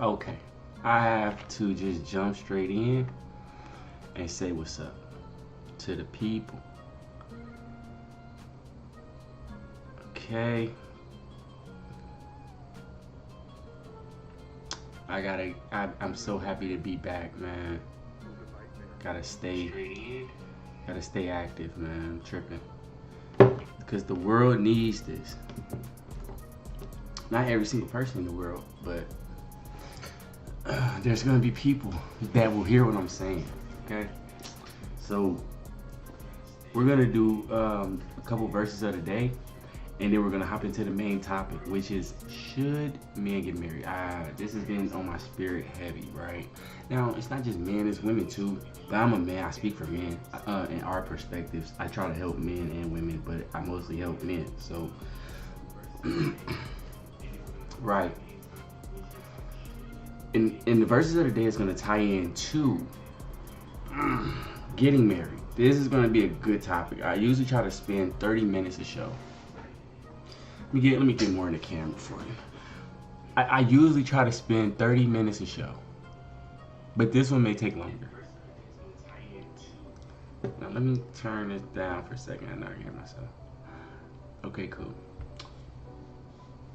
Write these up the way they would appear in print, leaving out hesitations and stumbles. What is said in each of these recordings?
Okay, I have to just jump straight in and say what's up to the people. Okay, I'm so happy to be back, man. Gotta stay, gotta stay active, man. I'm tripping because the world needs this. Not every single person in the world, but there's gonna be people that will hear what I'm saying. Okay, so we're gonna do a couple verses of the day, and then we're gonna hop into the main topic, which is should men get married? This has been on my spirit heavy, right? Now it's not just men, it's women too. But I'm a man. I speak for men in our perspectives. I try to help men and women, but I mostly help men. So, right. And the verses of the day is gonna tie in to getting married. This is gonna be a good topic. I usually try to spend 30 minutes a show. Let me get more in the camera for you. I usually try to spend 30 minutes a show, but this one may take longer. Now let me turn this down for a second. I know I can hear myself. Okay, cool.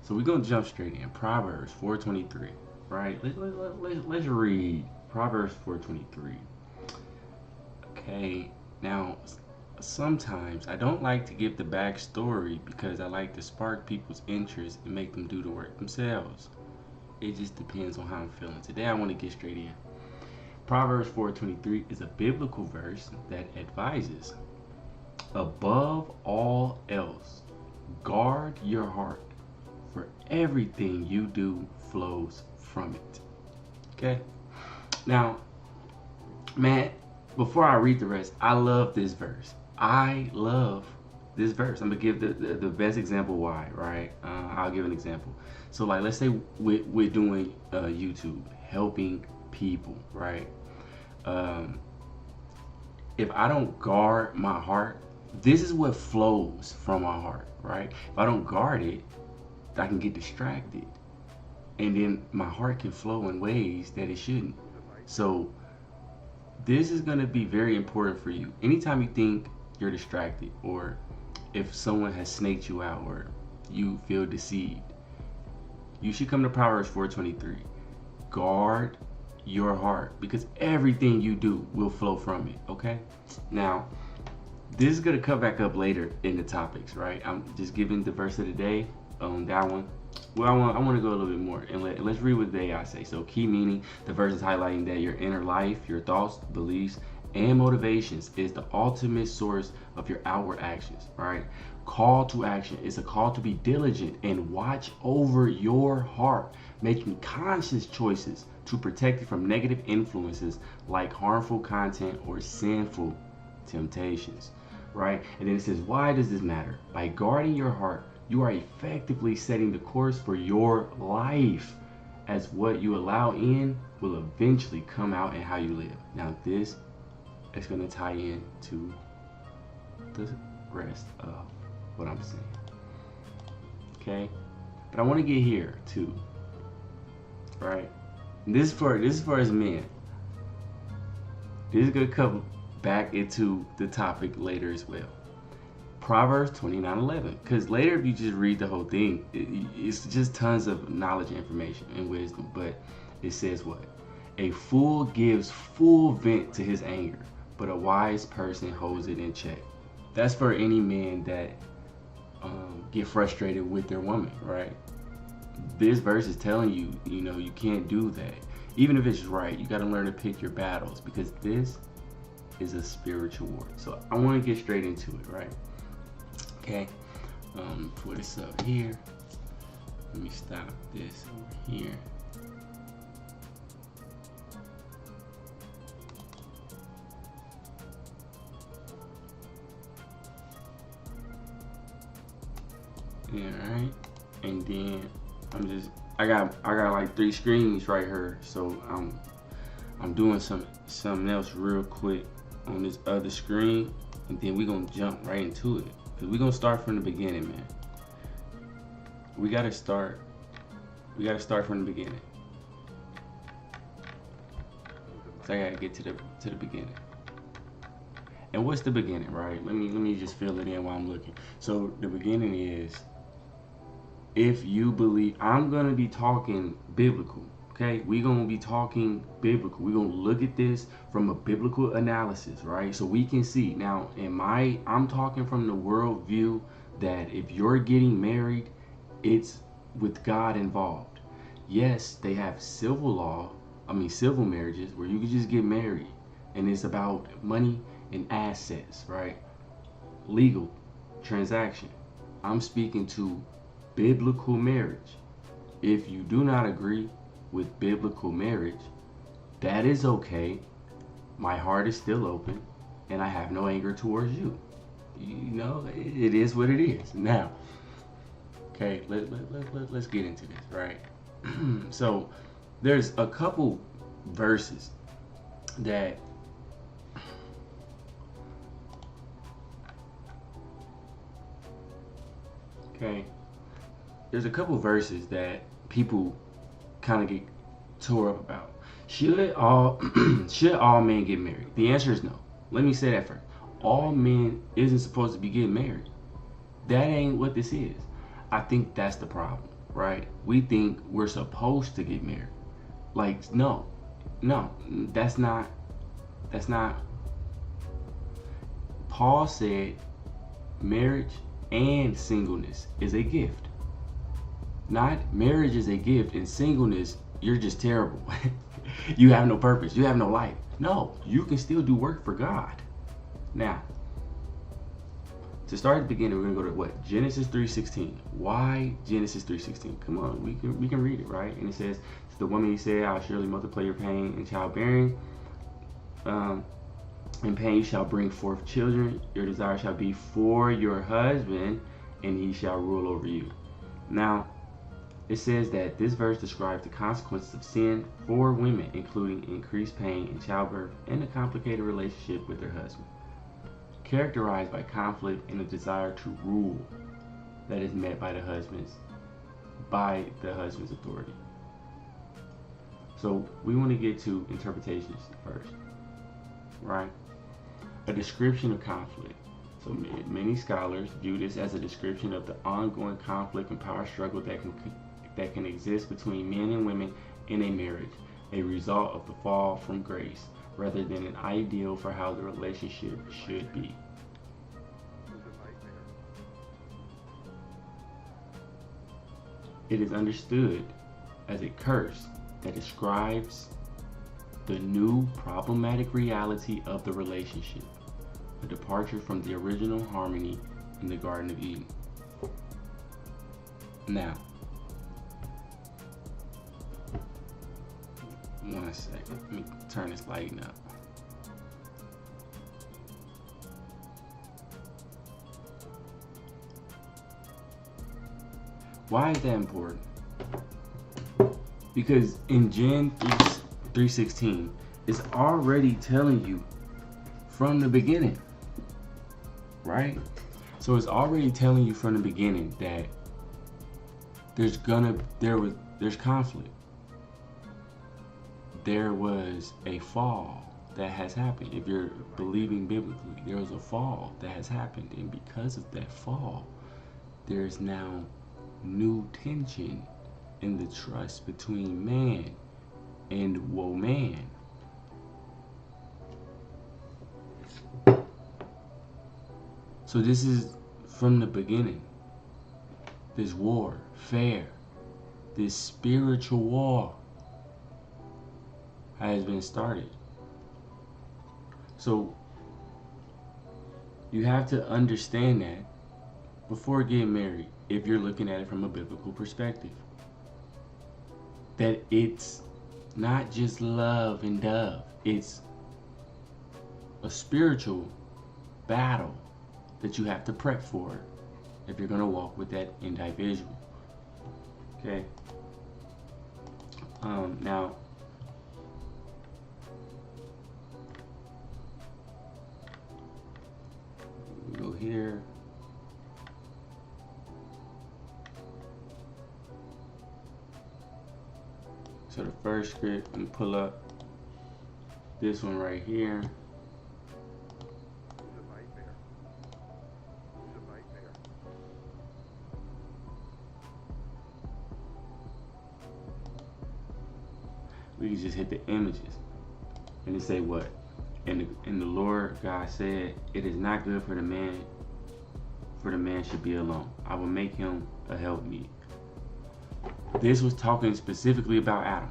So we're gonna jump straight in. Proverbs 4:23, right? Let's read Proverbs 4:23. Okay, now sometimes I don't like to give the backstory because I like to spark people's interest and make them do the work themselves. It just depends on how I'm feeling. Today I want to get straight in. Proverbs 4:23 is a biblical verse that advises, above all else, guard your heart, for everything you do flows from it. Okay? Now, man, before I read the rest, I love this verse. I love this verse. I'm gonna give the best example why, right? I'll give an example. So like, let's say we're doing YouTube, helping people, right? If I don't guard my heart, this is what flows from my heart, right? If I don't guard it, I can get distracted, and then my heart can flow in ways that it shouldn't. So this is going to be very important for you. Anytime you think you're distracted, or if someone has snaked you out, or you feel deceived, you should come to Proverbs 4:23. Guard your heart, because everything you do will flow from it. Okay? Now, this is going to come back up later in the topics, right? I'm just giving the verse of the day on that one. Well, I want to go a little bit more, and let's read what the AI say. So, key meaning, the verse is highlighting that your inner life, your thoughts, beliefs, and motivations is the ultimate source of your outward actions, right? Call to action is a call to be diligent and watch over your heart, making conscious choices to protect it from negative influences like harmful content or sinful temptations, right? And then it says, why does this matter? By guarding your heart, you are effectively setting the course for your life, as what you allow in will eventually come out in how you live. Now this is going to tie in to the rest of what I'm saying. Okay? But I want to get here too. Right? And this is for us men. This is going to come back into the topic later as well. Proverbs 29:11. Because later, if you just read the whole thing, it's just tons of knowledge, information, and wisdom. But it says what? A fool gives full vent to his anger, but a wise person holds it in check. That's for any man that get frustrated with their woman, right? This verse is telling you, you can't do that. Even if it's right, you got to learn to pick your battles, because this is a spiritual war. So I want to get straight into it, right? Okay, put this up here. Let me stop this over here. Alright, and then I got like 3 screens right here, so I'm doing something else real quick on this other screen, and then we're gonna jump right into it. We're gonna start from the beginning, man. We gotta start from the beginning. So I gotta get to the beginning. And what's the beginning, right? Let me just fill it in while I'm looking. So the beginning is, if you believe, I'm gonna be talking biblical. Okay, we're gonna be talking biblical. We're gonna look at this from a biblical analysis, right? So we can see now. I'm talking from the world view that if you're getting married, it's with God involved. Yes, they have civil marriages where you can just get married, and it's about money and assets, right? Legal transaction. I'm speaking to biblical marriage. If you do not agree with biblical marriage, that is okay. My heart is still open, and I have no anger towards you. You know, it is what it is. Now, okay, let's get into this, right? So, there's a couple verses that okay, there's a couple verses that people kind of get tore up about. Should all should all men get married? The answer is no. Let me say that first. All men isn't supposed to be getting married. That ain't what this is. I think that's the problem, right? We think we're supposed to get married. Like, no, no, that's not. Paul said marriage and singleness is a gift. Not marriage is a gift and singleness, you're just terrible. You have no purpose. You have no life. No, you can still do work for God. Now, to start at the beginning, we're gonna go to what? Genesis 3:16. Why Genesis 3:16? Come on, we can read it, right? And it says, to the woman he said, I'll surely multiply your pain in childbearing. In pain you shall bring forth children. Your desire shall be for your husband, and he shall rule over you. Now, it says that this verse describes the consequences of sin for women, including increased pain in childbirth and a complicated relationship with their husband, characterized by conflict and a desire to rule that is met by the husband's authority. So we want to get to interpretations first, right? A description of conflict. So many scholars view this as a description of the ongoing conflict and power struggle that can exist between men and women in a marriage, a result of the fall from grace, rather than an ideal for how the relationship should be. It is understood as a curse that describes the new problematic reality of the relationship, a departure from the original harmony in the Garden of Eden. Now, 1 second, let me turn this lighting up. Why is that important? Because in Gen 3:16, it's already telling you from the beginning, right? So it's already telling you from the beginning that there's conflict. There was a fall that has happened. If you're believing biblically, there was a fall that has happened, and because of that fall, there is now new tension in the trust between man and woman. So this is from the beginning. This warfare, this spiritual war has been started. So you have to understand that before getting married, if you're looking at it from a biblical perspective, that it's not just love and dove, it's a spiritual battle that you have to prep for if you're going to walk with that individual. Okay. Now, we go here. So the first script, I'm pull up. This one right here. We can just hit the images. And it say what? And the Lord God said, it is not good for the man should be alone. I will make him a helpmeet. This was talking specifically about Adam.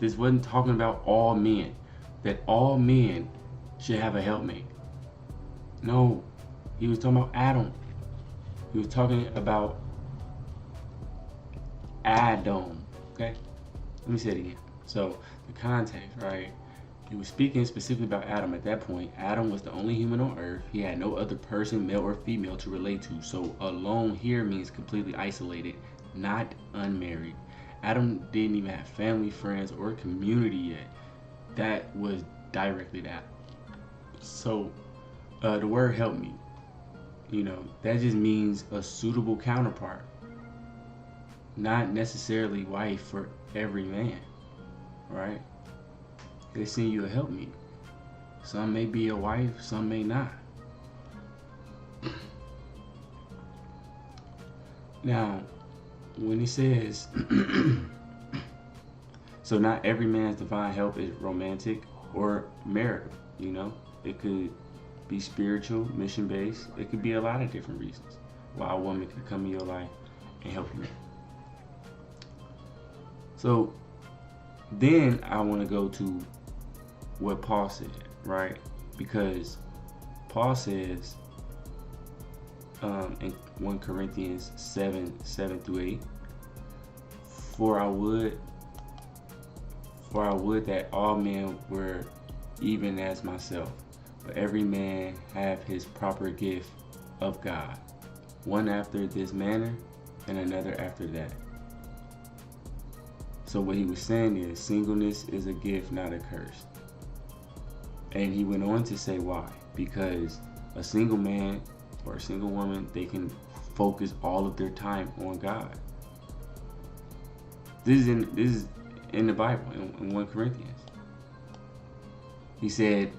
This wasn't talking about all men. That all men should have a helpmate. No. He was talking about Adam. He was talking about Adam. Okay? Let me say it again. So, the context, right? He was speaking specifically about Adam at that point. Adam was the only human on earth. He had no other person, male or female, to relate to. So, alone here means completely isolated, not unmarried. Adam didn't even have family, friends, or community yet. That was directly that. So, the word help me, that just means a suitable counterpart, not necessarily wife for every man, right? They send you a help me. Some may be a wife, some may not. Now, when he says, so not every man's divine help is romantic or marital, it could be spiritual, mission based. It could be a lot of different reasons why a woman could come in your life and help you. So then I want to go to what Paul said, right? Because Paul says in 1 Corinthians 7:7-8, for I would that all men were even as myself, but every man have his proper gift of God, one after this manner and another after that. So what he was saying is singleness is a gift, not a curse. And he went on to say why. Because a single man or a single woman, they can focus all of their time on God. This is in the Bible, in 1 Corinthians. He said,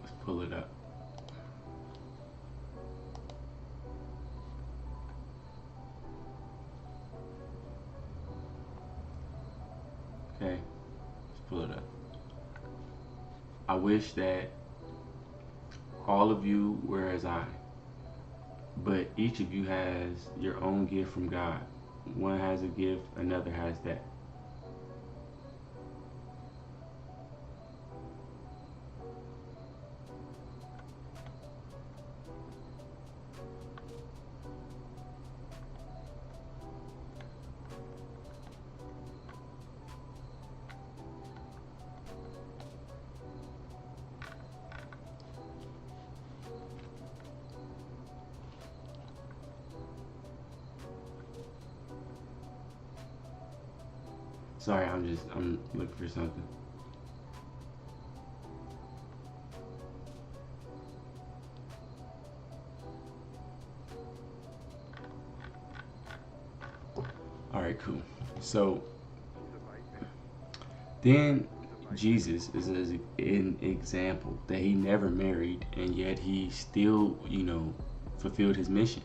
let's pull it up. Okay, let's pull it up. I wish that all of you were as I, but each of you has your own gift from God. One has a gift, another has that. Sorry, I'm looking for something. All right, cool. So then Jesus is an example that he never married, and yet he still, fulfilled his mission.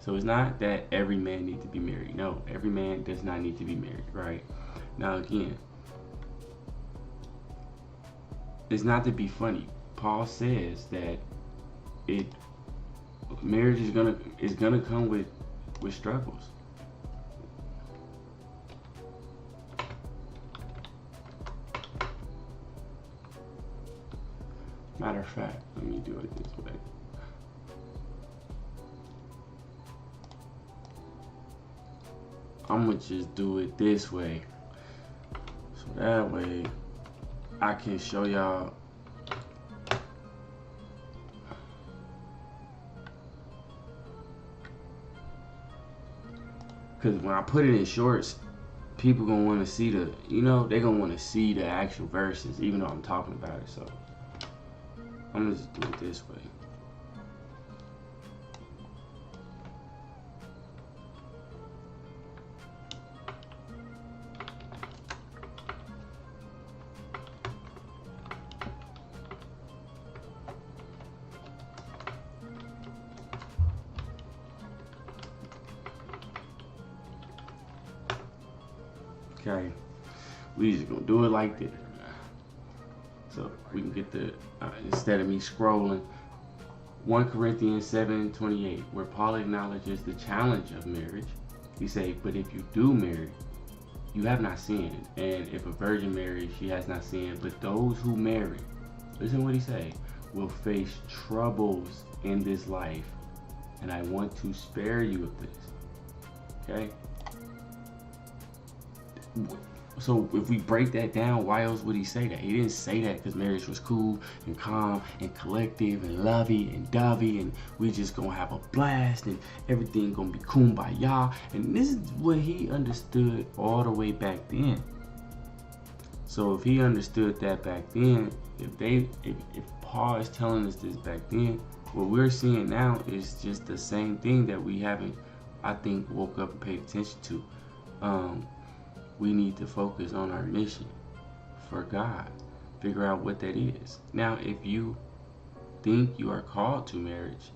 So it's not that every man needs to be married. No, every man does not need to be married, right? Now again, it's not to be funny. Paul says that marriage is gonna come with struggles. Matter of fact, let me do it this way. I'm gonna just do it this way. So that way I can show y'all. Because when I put it in shorts, people gonna want to see they gonna want to see the actual verses, even though I'm talking about it. So I'm gonna just do it this way. Okay, we just gonna do it like this. So we can get the, instead of me scrolling, 1 Corinthians 7:28, where Paul acknowledges the challenge of marriage. He say, but if you do marry, you have not sinned. And if a virgin marries, she has not sinned. But those who marry, listen what he say, will face troubles in this life. And I want to spare you of this. Okay? So if we break that down, why else would he say that? He didn't say that because marriage was cool and calm and collective and lovey and dovey and we just gonna have a blast and everything gonna be kumbaya. And this is what he understood all the way back then. So if he understood that back then, if Paul is telling us this back then, what we're seeing now is just the same thing that we haven't, I think, woke up and paid attention to. We need to focus on our mission for God. Figure out what that is. Now, if you think you are called to marriage,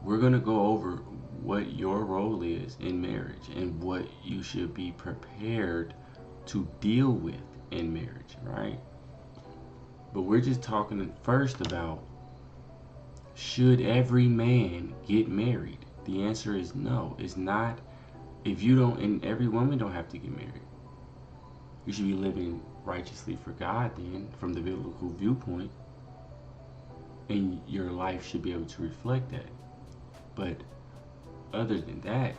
we're going to go over what your role is in marriage and what you should be prepared to deal with in marriage, right? But we're just talking first about, should every man get married? The answer is no. It's not. If you don't, and every woman don't have to get married. You should be living righteously for God then, from the biblical viewpoint, and your life should be able to reflect that. But other than that,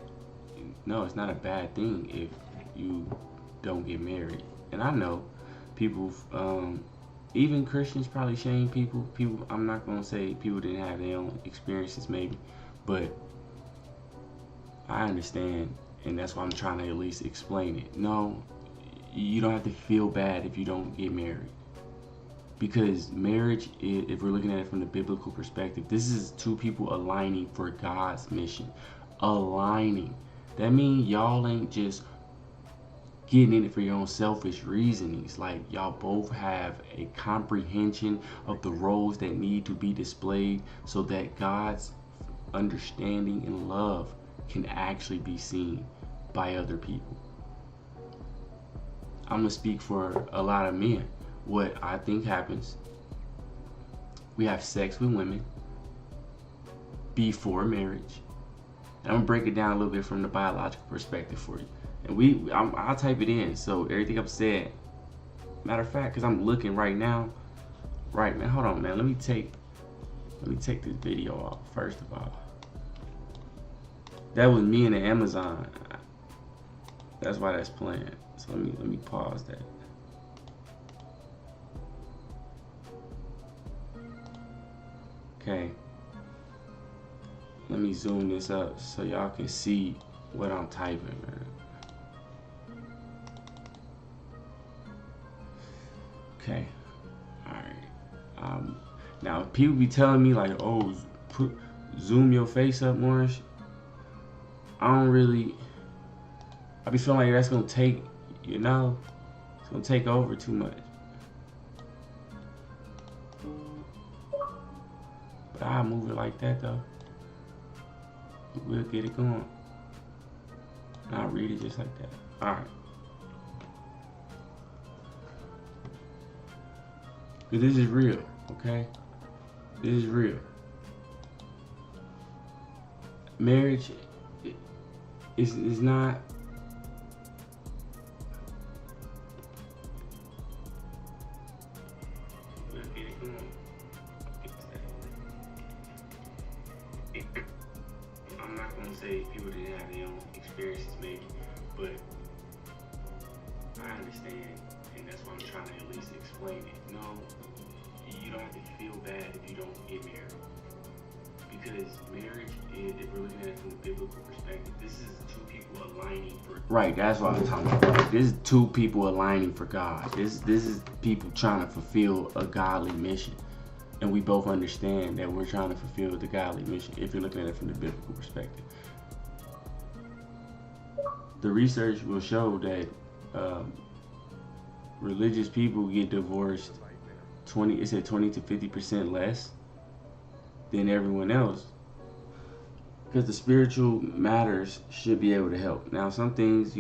no, it's not a bad thing if you don't get married. And I know people, even Christians probably shame people. I'm not going to say people didn't have their own experiences maybe, but I understand, and that's why I'm trying to at least explain it. No, you don't have to feel bad if you don't get married, because marriage, if we're looking at it from the biblical perspective, this is two people aligning for God's mission. Aligning. That means y'all ain't just getting in it for your own selfish reasonings. Like, y'all both have a comprehension of the roles that need to be displayed so that God's understanding and love can actually be seen by other people. I'm gonna speak for a lot of men. What I think happens, we have sex with women before marriage. And I'm gonna break it down a little bit from the biological perspective for you. And I'll type it in, so everything I've said. Matter of fact, because I'm looking right now. Right, man. Hold on, man. Let me take this video off first of all. That was me in the Amazon. That's why that's playing. So let me pause that. Okay. Let me zoom this up so y'all can see what I'm typing, man. Okay. Alright. Now people be telling me like, oh, zoom your face up more. I be feeling like that's gonna take, it's gonna take over too much. But I'll move it like that though. We'll get it going. And I'll read it just like that. Alright. Because this is real, okay? This is real. Marriage is not. I'm not going to say people didn't have their own experiences maybe, but I understand, and that's why I'm trying to at least explain it. No, you don't have to feel bad if you don't get married. Because marriage, if we're looking at it from the biblical perspective, this is two people aligning for. Right, that's what I'm talking about. This is two people aligning for God. This is people trying to fulfill a godly mission. And we both understand that we're trying to fulfill the godly mission if you're looking at it from the biblical perspective. The research will show that religious people get divorced 20 to 50% less than everyone else, because the spiritual matters should be able to help. Now some things,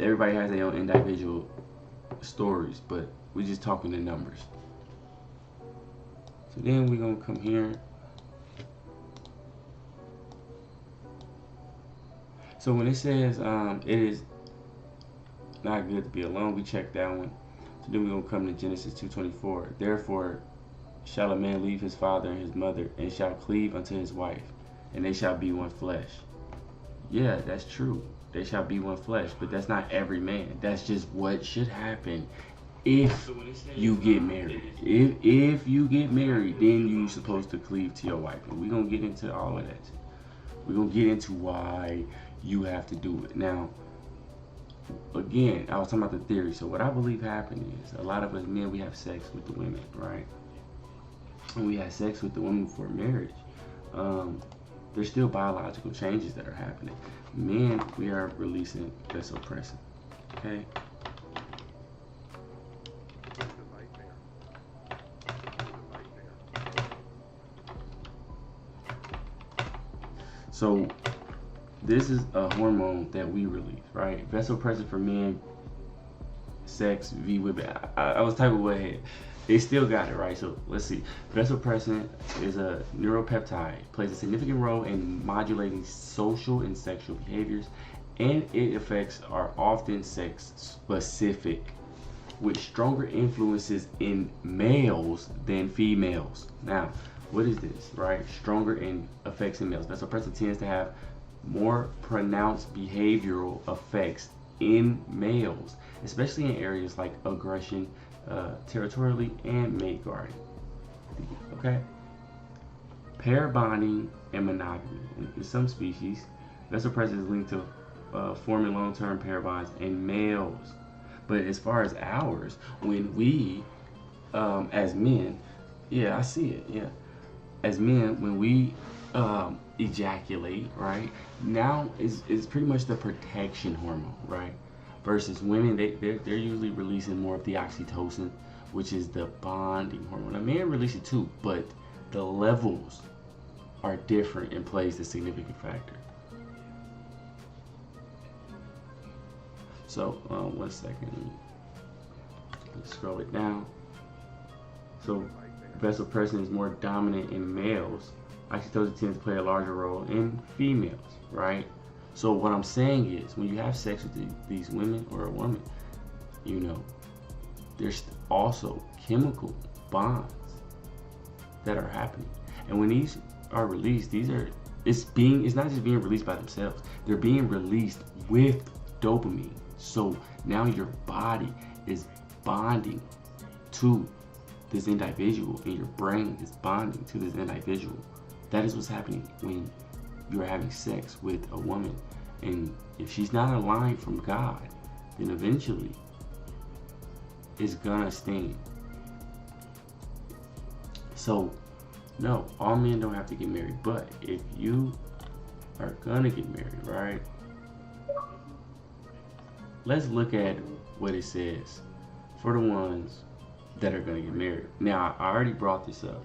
everybody has their own individual stories, but we just talking the numbers. So then we're gonna come here. So when it says it is not good to be alone, we check that one. So then we're gonna come to Genesis 2:24. Therefore shall a man leave his father and his mother, and shall cleave unto his wife, and they shall be one flesh. Yeah, that's true. They shall be one flesh, but that's not every man. That's just what should happen if you get married. If you get married, then you're supposed to cleave to your wife. And we're gonna get into all of that. We're gonna get into why you have to do it. Now, again, I was talking about the theory. So what I believe happened is a lot of us men, we have sex with the women, right? And we have sex with the women before marriage. There's still biological changes that are happening. Men, we are releasing vasopressin. Okay. So this is a hormone that we release, right? Vasopressin for men, sex, V women. I was typing way ahead. They still got it, right? So let's see. Vasopressin is a neuropeptide, plays a significant role in modulating social and sexual behaviors, and its effects are often sex specific, with stronger influences in males than females. Now, what is this, right? Stronger in effects in males. Vasopressin tends to have more pronounced behavioral effects in males, especially in areas like aggression, territorially, and mate guarding. Okay? Pair bonding and monogamy. In some species, vasopressin is linked to forming long-term pair bonds in males. But as far as ours, when we, as men, yeah, I see it, yeah. As men, when we ejaculate, right, now is pretty much the protection hormone, right? Versus women, they're usually releasing more of the oxytocin, which is the bonding hormone. A man releases it too, but the levels are different and plays a significant factor. So, 1 second. Let's scroll it down. So, vasopressin is more dominant in males. Oxytocin tends to play a larger role in females, right? So what I'm saying is, when you have sex with these women or a woman, you know, there's also chemical bonds that are happening. And when these are released, it's not just being released by themselves. They're being released with dopamine. So now your body is bonding to this individual, and your brain is bonding to this individual. That is what's happening when you're having sex with a woman. And if she's not aligned from God, then eventually it's gonna sting. So no, all men don't have to get married, but if you are gonna get married, right? Let's look at what it says for the ones that are gonna get married. Now, I already brought this up,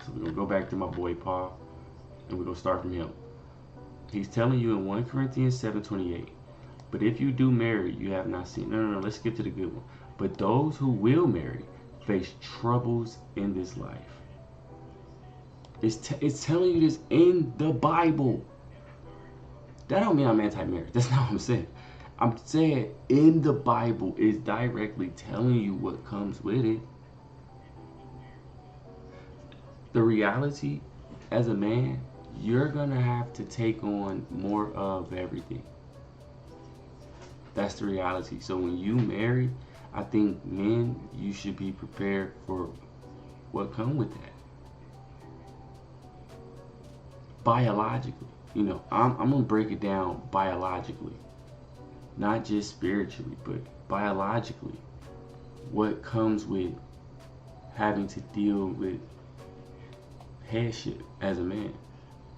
so we're gonna go back to my boy Paul, and we're gonna start from him. He's telling you in 1 Corinthians 7:28, but if you do marry, you have not seen. No, let's skip to the good one. But those who will marry face troubles in this life. It's telling you this in the Bible. That don't mean I'm anti-marriage. That's not what I'm saying. I'm saying in the Bible is directly telling you what comes with it. The reality, as a man, you're gonna have to take on more of everything. That's the reality. So when you marry, I think men, you should be prepared for what comes with that. Biologically, you know, I'm gonna break it down biologically, not just spiritually, but biologically. What comes with having to deal with headship as a man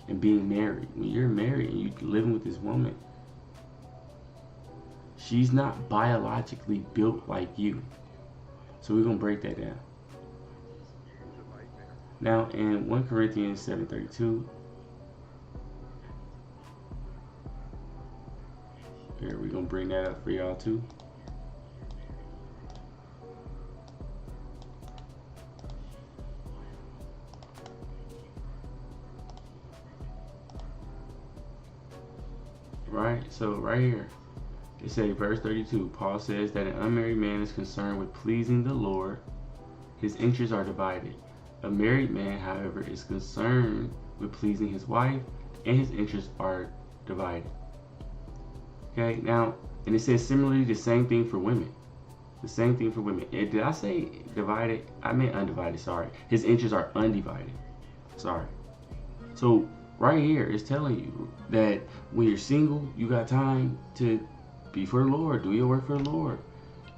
and being married. When you're married and you're living with this woman, she's not biologically built like you. So we're gonna break that down. Now in 1 Corinthians 7:32, Here, we're gonna bring that up for y'all too. Right, so right here, it says, verse 32, Paul says that an unmarried man is concerned with pleasing the Lord. His interests are divided. A married man, however, is concerned with pleasing his wife, and his interests are divided. Okay, now, and it says similarly the same thing for women. The same thing for women. And did I say divided? I meant undivided, sorry. His interests are undivided. Sorry. So, right here, it's telling you that when you're single, you got time to be for the Lord, do your work for the Lord.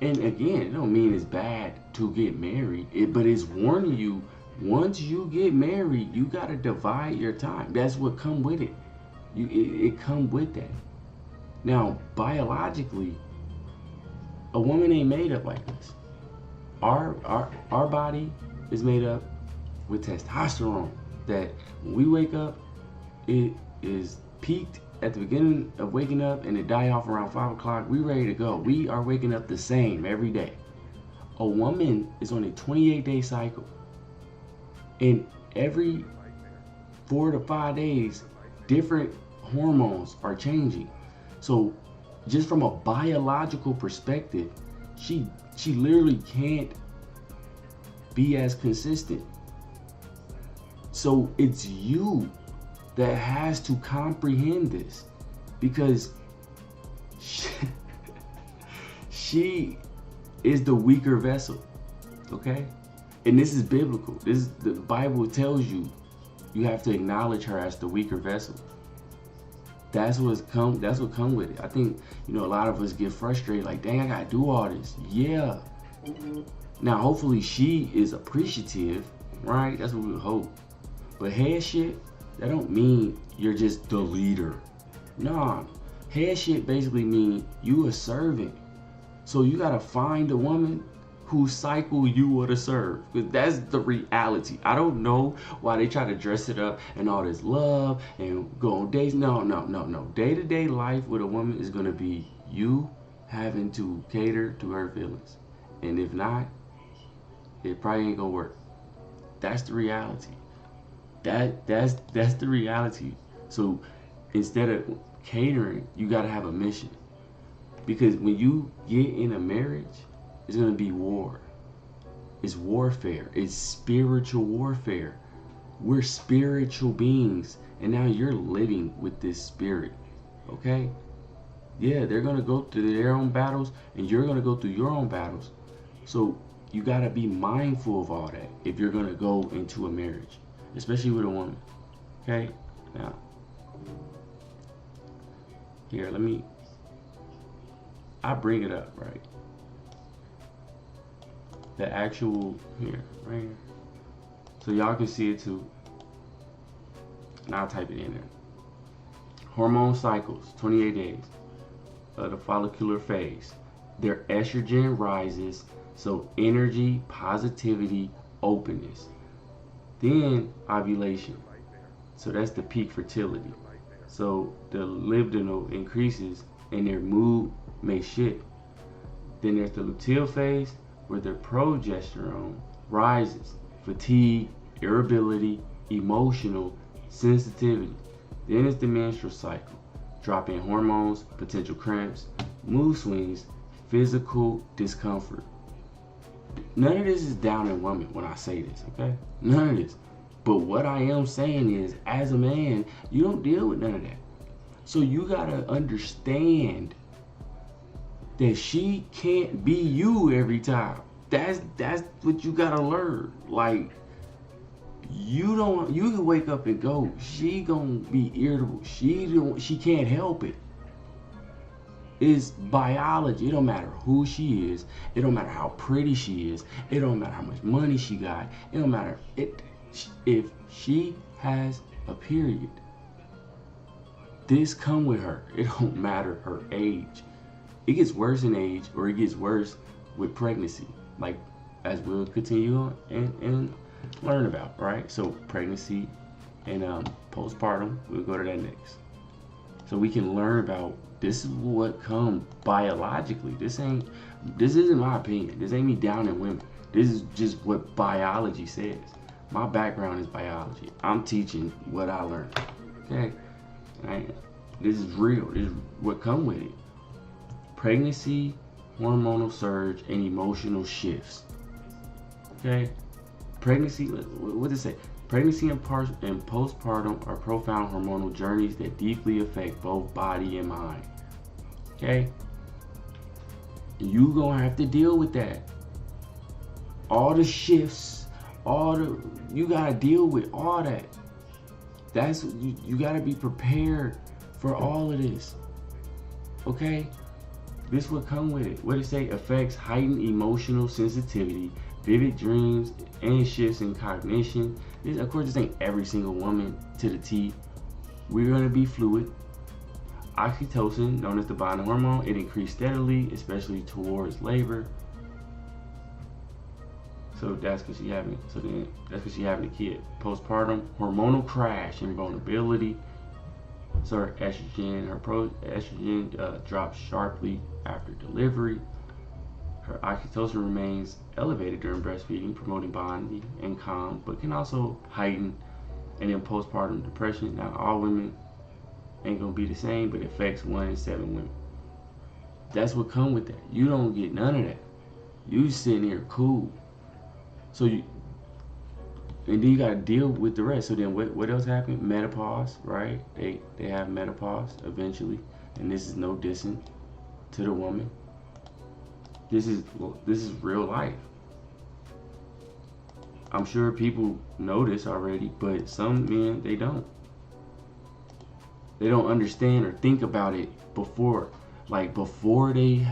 And again, it don't mean it's bad to get married, but it's warning you, once you get married, you got to divide your time. That's what come with it. It come with that. Now, biologically, a woman ain't made up like this. Our body is made up with testosterone that when we wake up, it is peaked at the beginning of waking up and it die off around 5 o'clock. We ready to go. We are waking up the same every day. A woman is on a 28-day cycle. And every 4 to 5 days, different hormones are changing. So just from a biological perspective, she literally can't be as consistent. So it's you that has to comprehend this, because she is the weaker vessel, okay? And this is biblical. The Bible tells you have to acknowledge her as the weaker vessel. That's what come with it. I think, a lot of us get frustrated, like, dang, I gotta do all this. Yeah. Now, hopefully she is appreciative, right? That's what we would hope. But headship, that don't mean you're just the leader. Nah, headship basically means you a servant. So you gotta find a woman whose cycle you want to serve. Because that's the reality. I don't know why they try to dress it up and all this love and go on dates. No. Day-to-day life with a woman is gonna be you having to cater to her feelings. And if not, it probably ain't gonna work. That's the reality. That's the reality. So instead of catering, you gotta have a mission. Because when you get in a marriage, it's gonna be war. It's warfare. It's spiritual warfare. We're spiritual beings, and now you're living with this spirit. Okay? Yeah, they're gonna go through their own battles, and you're gonna go through your own battles. So you gotta be mindful of all that if you're gonna go into a marriage, especially with a woman. Okay? Now, here, I bring it up, right? The actual, right here. So y'all can see it too. And I'll type it in there. Hormone cycles, 28 days of the follicular phase. Their estrogen rises, so energy, positivity, openness. Then ovulation. So that's the peak fertility. So the libido increases and their mood may shift. Then there's the luteal phase, where their progesterone rises, fatigue, irritability, emotional sensitivity. Then it's the menstrual cycle, drop in hormones, potential cramps, mood swings, physical discomfort. None of this is down in women when I say this, okay? None of this. But what I am saying is, as a man, you don't deal with none of that. So you gotta understand that she can't be you every time. That's what you gotta learn. Like, you can wake up and go, she gonna be irritable. She can't help it. It's biology. It don't matter who she is. It don't matter how pretty she is. It don't matter how much money she got. It don't matter if she has a period. This come with her. It don't matter her age. It gets worse in age, or it gets worse with pregnancy, like as we'll continue on and learn about, right? So pregnancy and postpartum, we'll go to that next. So we can learn about This is what come biologically. This isn't my opinion. This ain't me downing women. This is just what biology says. My background is biology. I'm teaching what I learned. Okay? Right? This is real. This is what come with it. Pregnancy, hormonal surge, and emotional shifts. Okay? Pregnancy, what does it say? Pregnancy and postpartum are profound hormonal journeys that deeply affect both body and mind. Okay? You gonna have to deal with that. All the shifts, you gotta deal with all that. That's you gotta be prepared for all of this. Okay? This will come with it. What it say? Affects heightened emotional sensitivity, vivid dreams, and shifts in cognition. Of course, this ain't every single woman to the T. We're gonna be fluid. Oxytocin, known as the bonding hormone, it increased steadily, especially towards labor. So that's because she's having a kid. Postpartum, hormonal crash and vulnerability. So her estrogen drops sharply after delivery. Her oxytocin remains elevated during breastfeeding, promoting bonding and calm, but can also heighten. And then postpartum depression. Now, all women ain't gonna be the same, but it affects 1 in 7 women. That's what come with that. You don't get none of that. You sitting here cool. And then you gotta deal with the rest. So then what else happened? Menopause, right? They have menopause eventually, and this is no dissing to the woman. This is real life. I'm sure people know this already, but some men, they don't. They don't understand or think about it before they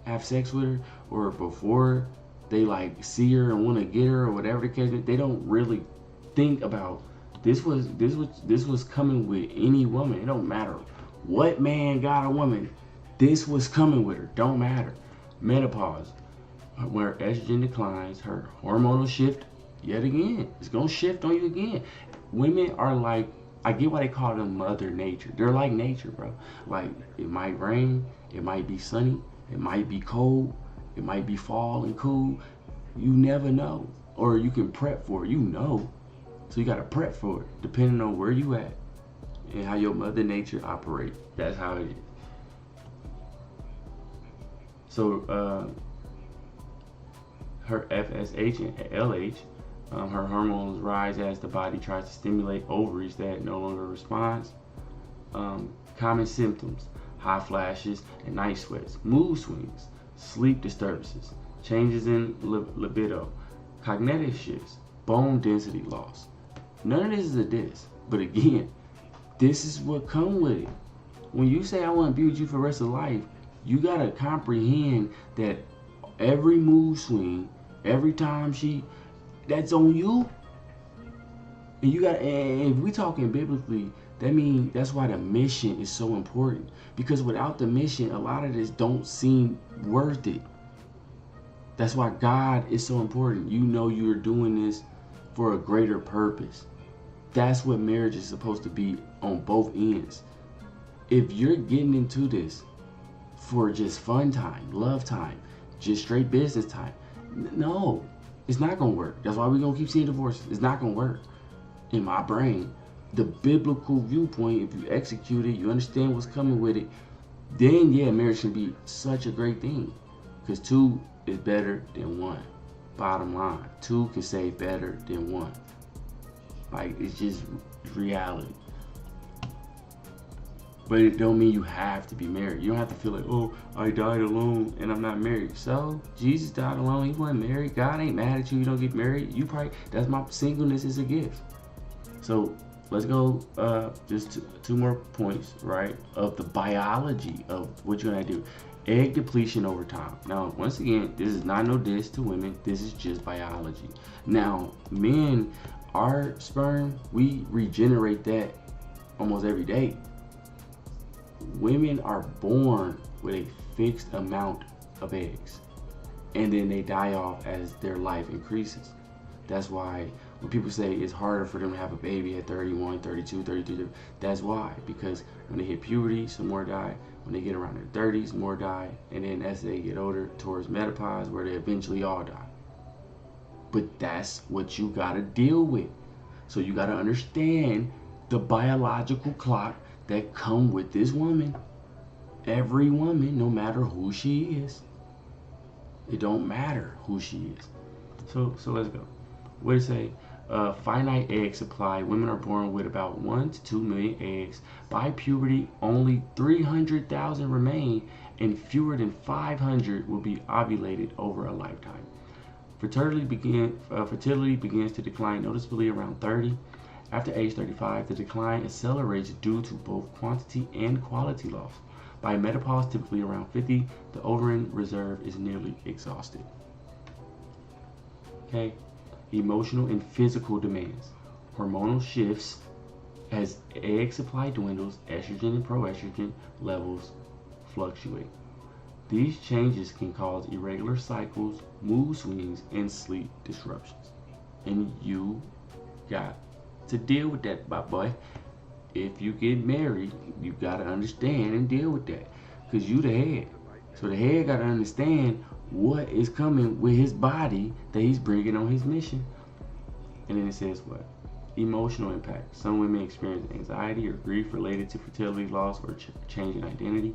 have sex with her, or before they see her and want to get her, or whatever the case is. They don't really think about this was coming with any woman. It don't matter what man got a woman. This was coming with her. Don't matter. Menopause, where estrogen declines, her hormonal shift yet again. It's gonna shift on you again. Women are like, I get why they call them Mother Nature. They're like nature, bro. Like, it might rain, it might be sunny, it might be cold, it might be fall and cool. You never know. Or you can prep for it, So you gotta prep for it, depending on where you at and how your Mother Nature operates. That's how it is. So her FSH and LH, her hormones rise as the body tries to stimulate ovaries that no longer respond. Common symptoms: hot flashes and night sweats, mood swings, sleep disturbances, changes in libido, cognitive shifts, bone density loss. None of this is a diss, but again, this is what comes with it. When you say I want to be with you for the rest of life, you gotta comprehend that every mood swing, every time that's on you. And if we talking biblically, that's why the mission is so important. Because without the mission, a lot of this don't seem worth it. That's why God is so important. You're doing this for a greater purpose. That's what marriage is supposed to be on both ends. If you're getting into this for just fun time, love time, just straight business time, no, it's not gonna work. That's why we're gonna keep seeing divorces. It's not gonna work. In my brain, the biblical viewpoint, if you execute it, you understand what's coming with it, then yeah, marriage can be such a great thing. Because 2 is better than 1. Bottom line, 2 can say better than 1. It's just reality. But it don't mean you have to be married. You don't have to feel like, oh, I died alone and I'm not married. So, Jesus died alone, he wasn't married. God ain't mad at you, you don't get married. That's my singleness is a gift. So, let's go just two more points, right, of the biology of what you're gonna do. Egg depletion over time. Now, once again, this is not no diss to women. This is just biology. Now, men, our sperm, we regenerate that almost every day. Women are born with a fixed amount of eggs, and then they die off as their life increases. That's why when people say it's harder for them to have a baby at 31, 32, 33, that's why. Because when they hit puberty, some more die. When they get around their 30s, more die. And then as they get older, towards menopause, where they eventually all die. But that's what you gotta deal with. So you gotta understand the biological clock that come with this woman. Every woman, no matter who she is. It don't matter who she is. So let's go. What does it say? Finite egg supply. Women are born with about 1 to 2 million eggs. By puberty, only 300,000 remain, and fewer than 500 will be ovulated over a lifetime. Fertility begins to decline noticeably around 30. After age 35, the decline accelerates due to both quantity and quality loss. By menopause, typically around 50, the ovarian reserve is nearly exhausted. Okay, emotional and physical demands. Hormonal shifts as egg supply dwindles, estrogen and proestrogen levels fluctuate. These changes can cause irregular cycles, mood swings, and sleep disruptions. And you got to deal with that, my boy. If you get married, you got to understand and deal with that. Because you the head. So the head got to understand what is coming with his body that he's bringing on his mission. And then it says what? Emotional impact. Some women experience anxiety or grief related to fertility loss or change in identity.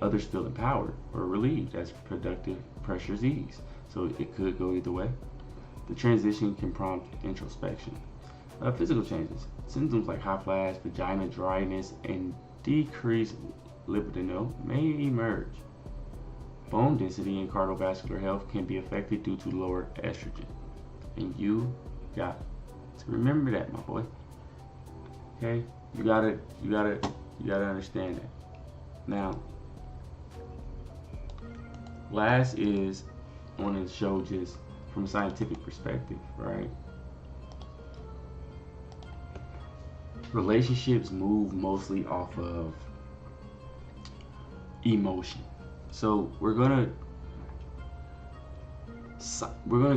Others feel empowered or relieved as productive pressures ease. So it could go either way. The transition can prompt introspection. Physical changes. Symptoms like hot flash, vagina dryness, and decreased libido may emerge. Bone density and cardiovascular health can be affected due to lower estrogen. And you got to remember that, my boy. Okay? You gotta understand that. Now, last is I want to show just from a scientific perspective, right? Relationships move mostly off of emotion. So we're gonna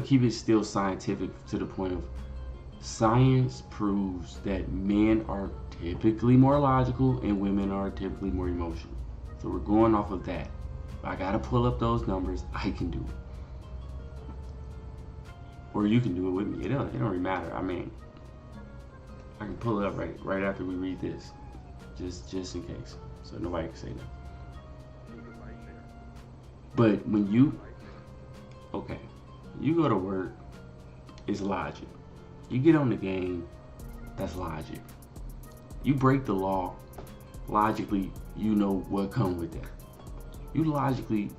keep it still scientific to the point of science proves that men are typically more logical and women are typically more emotional. So we're going off of that. I gotta pull up those numbers. I can do it, or you can do it with me. It don't really matter. I mean, I can pull it up right after we read this, just in case, so nobody can say that. But when you go to work, it's logic. You get on the game, that's logic. You break the law, logically, you know what comes with that. You logically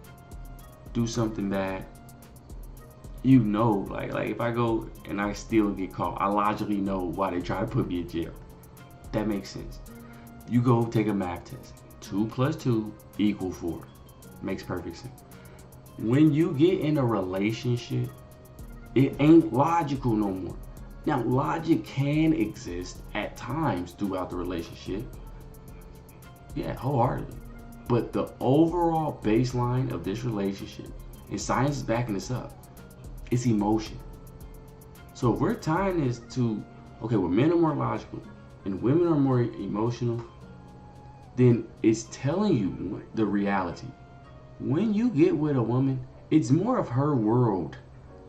do something bad, you know, like if I go and I still get caught, I logically know why they try to put me in jail. That makes sense. You go take a math test. 2 + 2 = 4. Makes perfect sense. When you get in a relationship, it ain't logical no more. Now, logic can exist at times throughout the relationship. Yeah, wholeheartedly. But the overall baseline of this relationship, and science is backing this up, it's emotion. So if we're tying this to, okay, well, men are more logical and women are more emotional, then it's telling you the reality. When you get with a woman, it's more of her world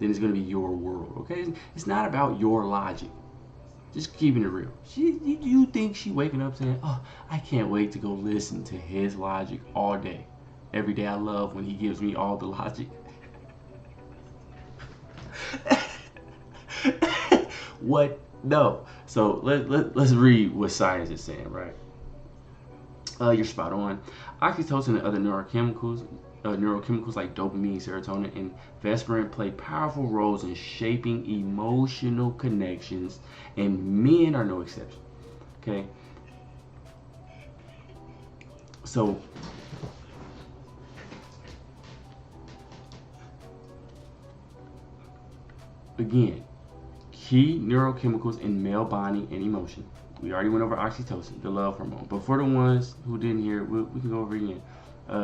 than it's going to be your world, okay? It's not about your logic. Just keeping it real. You think she waking up saying, oh, I can't wait to go listen to his logic all day. Every day I love when he gives me all the logic. What? No. So let's read what science is saying, right? You're spot on. Oxytocin and other neurochemicals like dopamine, serotonin, and vesperin play powerful roles in shaping emotional connections, and men are no exception. Okay? So, again, key neurochemicals in male bonding and emotion. We already went over oxytocin, the love hormone. But for the ones who didn't hear it, we can go over it again.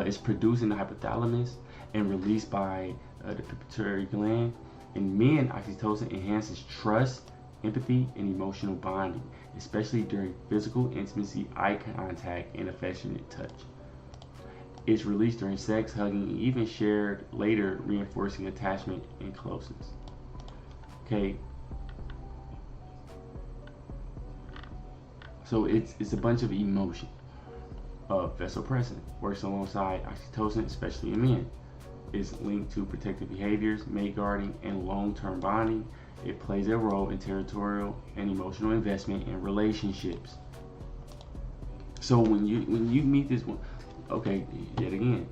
It's produced in the hypothalamus and released by the pituitary gland. In men, oxytocin enhances trust, empathy, and emotional bonding, especially during physical intimacy, eye contact, and affectionate touch. It's released during sex, hugging, and even shared later, reinforcing attachment and closeness. Okay, so it's a bunch of emotion. Vasopressin works alongside oxytocin, especially in men. Is linked to protective behaviors, mate guarding, and long-term bonding. It plays a role in territorial and emotional investment in relationships. So when you meet this one, okay, yet again,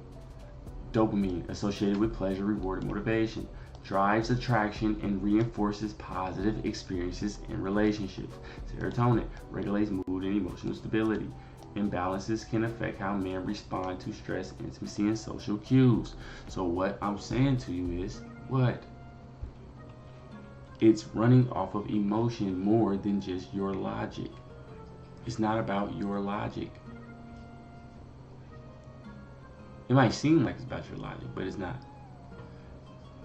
dopamine associated with pleasure, reward, and motivation drives attraction and reinforces positive experiences in relationships. Serotonin regulates mood and emotional stability. Imbalances can affect how men respond to stress, intimacy, and social cues. So what I'm saying to you is what? It's running off of emotion more than just your logic. It's not about your logic. It might seem like it's about your logic, but it's not.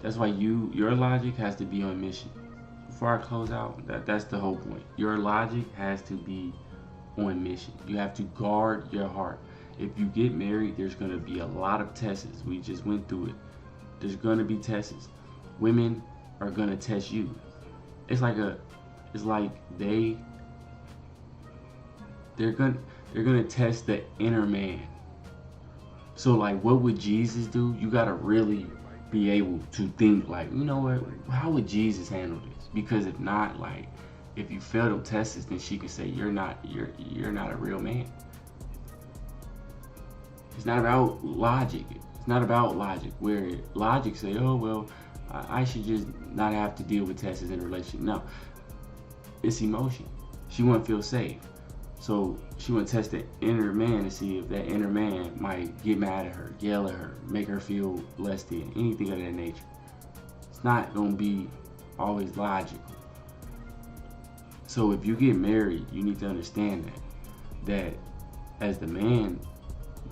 That's why your logic has to be on mission. Before I close out, that's the whole point. Your logic has to be on mission. You have to guard your heart. If you get married, there's going to be a lot of tests. We just went through it. There's going to be tests. Women are going to test you. It's like they're going to test the inner man. So like, what would Jesus do? You got to really be able to think like, you know what? How would Jesus handle this? Because if not, like, if you fail them tests, then she could say you're not a real man. It's not about logic. It's not about logic. Where logic say, oh well, I should just not have to deal with tests in a relationship. No, it's emotion. She wouldn't feel safe, so she would test the inner man to see if that inner man might get mad at her, yell at her, make her feel less than, anything of that nature. It's not gonna be always logical. So if you get married, you need to understand that as the man,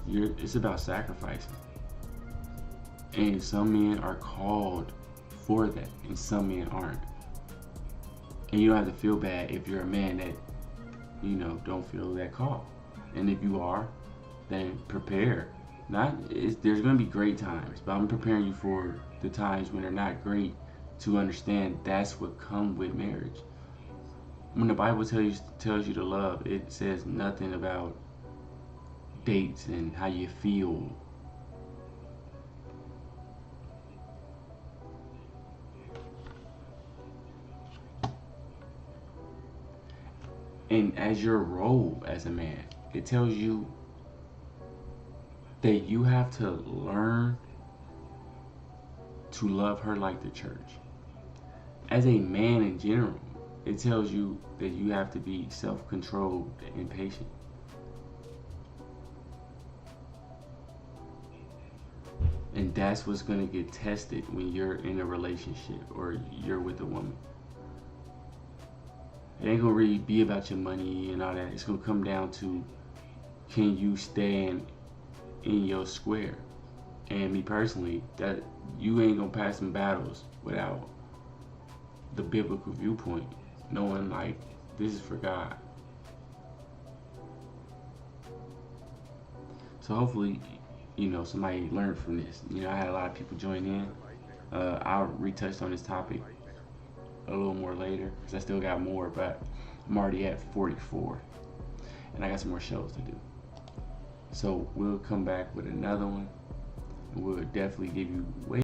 it's about sacrificing. And some men are called for that, and some men aren't. And you don't have to feel bad if you're a man that, don't feel that call. And if you are, then prepare. There's gonna be great times, but I'm preparing you for the times when they're not great, to understand that's what comes with marriage. When the Bible tells you to love, it says nothing about dates and how you feel. And as your role as a man, it tells you that you have to learn to love her like the church. As a man in general, it tells you that you have to be self-controlled and patient. And that's what's going to get tested when you're in a relationship or you're with a woman. It ain't going to really be about your money and all that. It's going to come down to, can you stand in your square? And me personally, that you ain't going to pass some battles without the biblical viewpoint, knowing like this is for God. So hopefully, somebody learned from this. I had a lot of people join in. I'll retouch on this topic a little more later because I still got more, but I'm already at 44 and I got some more shows to do. So we'll come back with another one, and we'll definitely give you way